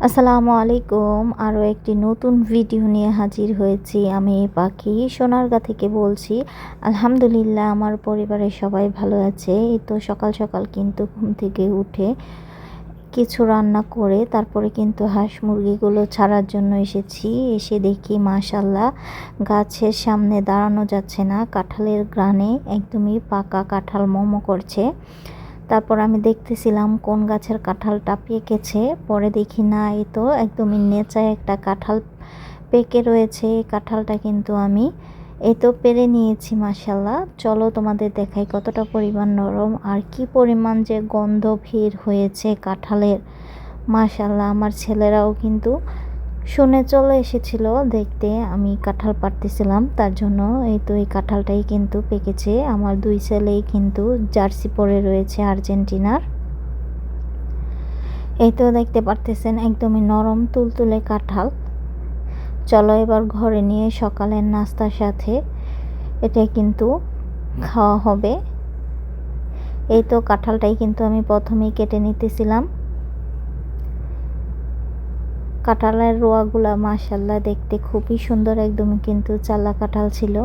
আসসালামু আলাইকুম। আরও একটি নতুন ভিডিও নিয়ে হাজির হয়েছি। আমি পাখি সোনারগাঁ থেকে বলছি। আলহামদুলিল্লাহ আমার পরিবারের সবাই ভালো আছে। এই তো সকাল সকাল কিন্তু ঘুম থেকে উঠে কিছু রান্না করে তারপরে কিন্তু হাঁস মুরগিগুলো ছাড়ার জন্য এসেছি। এসে দেখি মাশাল্লাহ গাছের সামনে দাঁড়ানো যাচ্ছে না, কাঁঠালের গ্রানে একদমই পাকা কাঁঠাল মোমো করছে। তারপর আমি দেখতেছিলাম কোন গাছের কাঁঠালটা পেকেছে, পরে দেখি না এই তো একদমই নেচায় একটা কাঁঠাল পেকে রয়েছে। এই কাঁঠালটা কিন্তু আমি এই তো পেরে নিয়েছি মাশাল্লাহ। চলো তোমাদের দেখাই কতটা পরিমাণ নরম আর কি পরিমাণ যে গন্ধ বের হয়েছে কাঁঠালের। মাশাল্লাহ আমার ছেলেরাও কিন্তু শুনে চলে এসেছিল দেখতে আমি কাঁঠাল পাড়তেছিলাম, তার জন্য এই তো এই কাঁঠালটাই কিন্তু পেকেছে। আমার দুই ছেলেই কিন্তু জার্সি পরে রয়েছে আর্জেন্টিনার। এই তো দেখতে পারতেছেন একদমই নরম তুলতুলে কাঁঠাল। চলো এবার ঘরে নিয়ে সকালের নাস্তার সাথে এটা কিন্তু খাওয়া হবে। এই তো কাঁঠালটাই কিন্তু আমি প্রথমেই কেটে নিতেছিলাম। কাঁঠালের রোয়াগুলা মাশাল্লাহ দেখতে খুবই সুন্দর, একদমই কিন্তু চালা কাঁঠাল ছিল।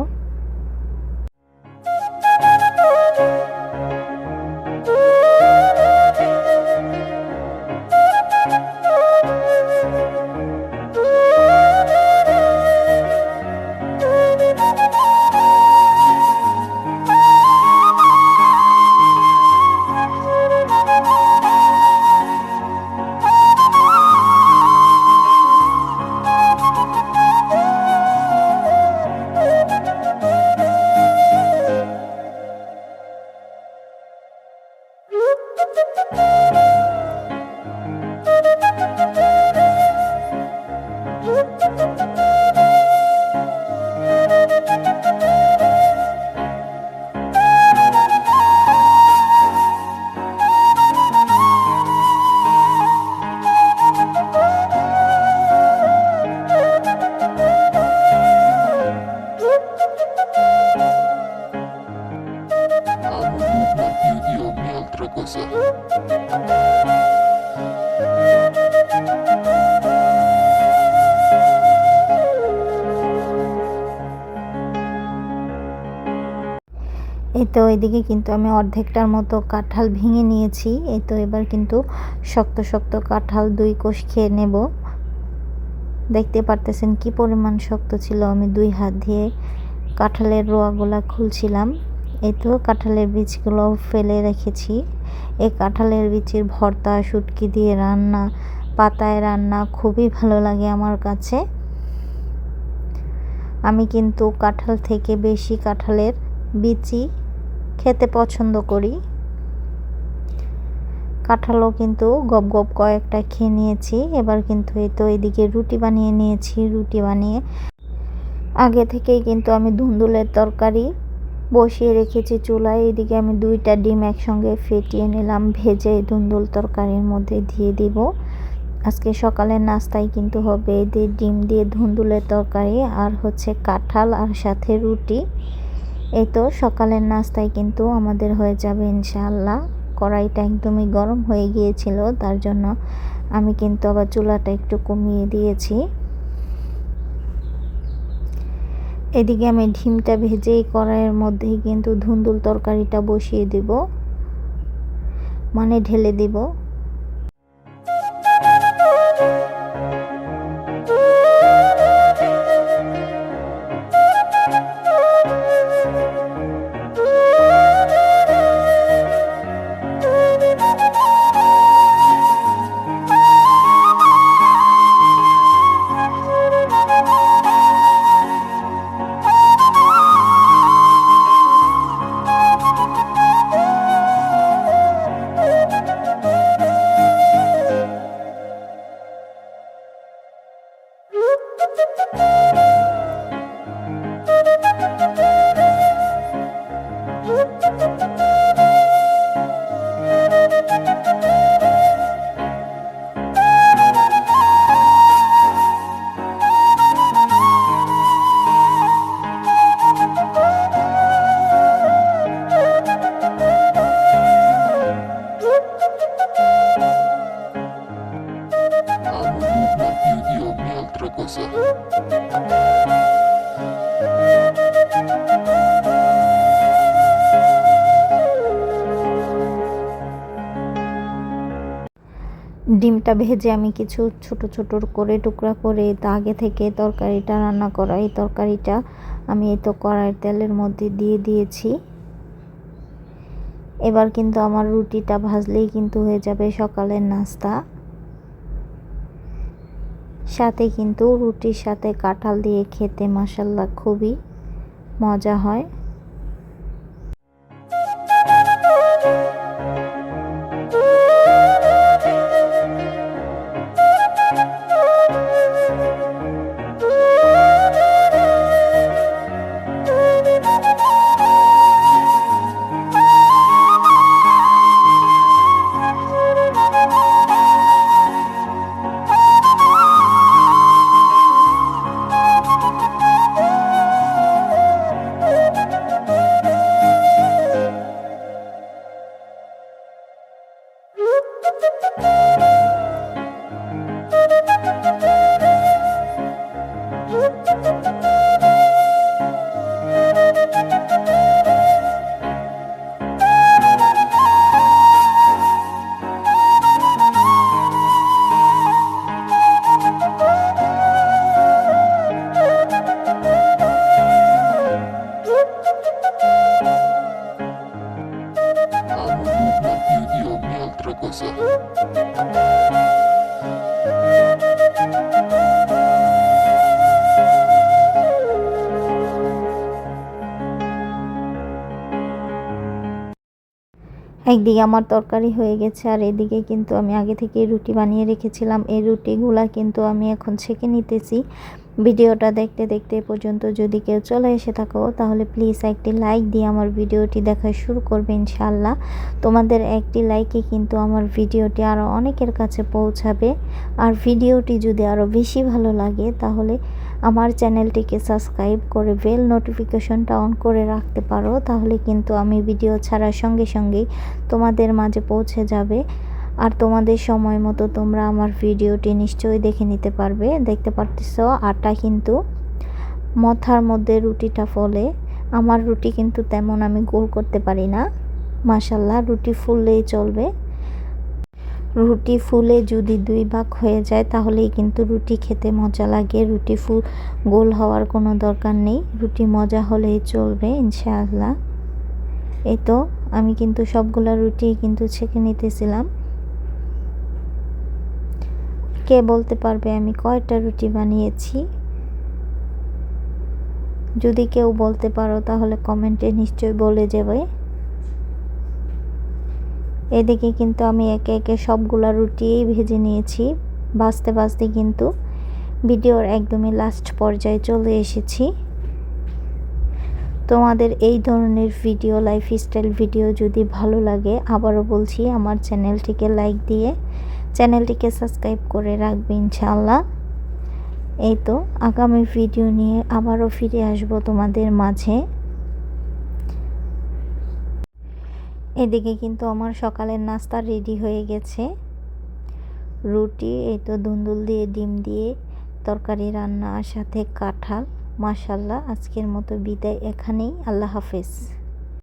Altra cosa. এই তো ওইদিকে কিন্তু আমি অর্ধেকটার মতো কাঁঠাল ভেঙে নিয়েছি। এই তো এবার কিন্তু শক্ত শক্ত কাঁঠাল 2 কোষ খেয়ে নেব। দেখতে পারতেছেন কি পরিমাণ শক্ত ছিল। আমি 2 হাত দিয়ে কাঁঠালের রোয়াগুলা খুলছিলাম। এই তো কাঁঠালের বীজগুলো ফেলে রেখেছি। এই কাঁঠালের বীজের ভর্তা, শুটকি দিয়ে রান্না, পাতায় রান্না খুবই ভালো লাগে আমার কাছে। আমি কিন্তু কাঁঠাল থেকে বেশি কাঁঠালের বিচি খেতে পছন্দ করি। কাঁঠালও কিন্তু গপ গপ কয়েকটা খেয়ে নিয়েছি। এবার কিন্তু এই তো এদিকে রুটি বানিয়ে নিয়েছি। রুটি বানিয়ে আগে থেকেই কিন্তু আমি ধুন্দুলের তরকারি বসিয়ে রেখেছি চুলায়। এদিকে আমি 2টা ডিম একসঙ্গে ফেটিয়ে নিলাম, ভেজে ধুন্দুল তরকারির মধ্যে দিয়ে দিব। আজকে সকালের নাস্তায় কিন্তু হবে এই ডিম দিয়ে ধুন্দুলের তরকারি আর হচ্ছে কাঁঠাল আর সাথে রুটি। এই তো সকালের নাস্তায় কিন্তু আমাদের হয়ে যাবে ইনশাআল্লাহ। কড়াইটা একদমই গরম হয়ে গিয়েছিল, তার জন্য আমি কিন্তু আবার চুলাটা একটু কমিয়ে দিয়েছি। এদিকে আমি ডিমটা ভেজেই কড়াইয়ের মধ্যেই কিন্তু ধুন্দুল তরকারিটা বসিয়ে দিব, মানে ঢেলে দিব। cosa. ডিমটা ভেজে আমি কিছু ছোট ছোট করে টুকরা করে তা আগে থেকে তরকারিটা রান্না করা, এই তরকারিটা আমি এই তো কড়াইয়ের তেলের মধ্যে দিয়ে দিয়েছি। এবার কিন্তু আমার রুটিটা ভাজলেই কিন্তু হয়ে যাবে সকালের নাস্তা। সাথে কিন্তু রুটির সাথে কাঁঠাল দিয়ে খেতে মাশাআল্লাহ খুবই মজা হয়। Amo una video mi altra cosa. একদিকে আমার তরকারি হয়ে গেছে আর এদিকে কিন্তু আমি আগে থেকে রুটি বানিয়ে রেখেছিলাম। এই রুটিগুলা কিন্তু আমি এখন ছেঁকে নিতেছি। ভিডিওটা দেখতে দেখতে এ পর্যন্ত যদি কেউ চলে এসে থাকো তাহলে প্লিজ একটি লাইক দিয়ে আমার ভিডিওটি দেখা শুরু করবে ইনশাআল্লাহ। তোমাদের একটি লাইকে কিন্তু আমার ভিডিওটি আরও অনেকের কাছে পৌঁছাবে। আর ভিডিওটি যদি আরও বেশি ভালো লাগে তাহলে আমার চ্যানেলটিকে সাবস্ক্রাইব করে বেল নোটিফিকেশনটা অন করে রাখতে পারো, তাহলে কিন্তু আমি ভিডিও ছাড়ার সঙ্গে সঙ্গেই তোমাদের মাঝে পৌঁছে যাবে। আর তোমাদের সময় মতো তোমরা আমার ভিডিওটি নিশ্চয়ই দেখে নিতে পারবে। দেখতে পারতেছ আটা কিন্তু মথার মধ্যে রুটিটা ফলে। আমার রুটি কিন্তু তেমন আমি গোল করতে পারি না, মাশাআল্লাহ রুটি ফুললেই চলবে। রুটি ফুলে যদি 2 ভাগ হয়ে যায় তাহলেই কিন্তু রুটি খেতে মজা লাগে। রুটি গোল হওয়ার কোনো দরকার নেই, রুটি মজা হলেই চলবে ইনশাআল্লাহ। এই তো আমি কিন্তু সবগুলা রুটি কিন্তু ছেঁকে নিতেছিলাম। কে বলতে পারবে আমি কয়টা রুটি বানিয়েছি? যদি কেউ বলতে পারো তাহলে কমেন্টে নিশ্চয়ই বলে যাবে। এদিকে কিন্তু আমি একে একে সবগুলা রুটিই ভেজে নিয়েছি। ভাজতে ভাজতে কিন্তু ভিডিওর একদমই লাস্ট পর্যায়ে চলে এসেছি। তোমাদের এই ধরনের ভিডিও, লাইফস্টাইল ভিডিও যদি ভালো লাগে, আবারও বলছি আমার চ্যানেলটিকে লাইক দিয়ে চ্যানেলটিকে সাবস্ক্রাইব করে রাখবে ইনশাআল্লাহ। এই তো আগামী ভিডিও নিয়ে আবারও ফিরে আসব তোমাদের মাঝে। এদিকে কিন্তু আমার সকালের নাস্তা রেডি হয়ে গেছে। রুটি, এই তো ধুন্দুল দিয়ে ডিম দিয়ে তরকারি রান্না, সাথে কাঁঠাল। মাশাআল্লাহ, আজকের মতো বিদায় এখানেই। আল্লাহ হাফেজ।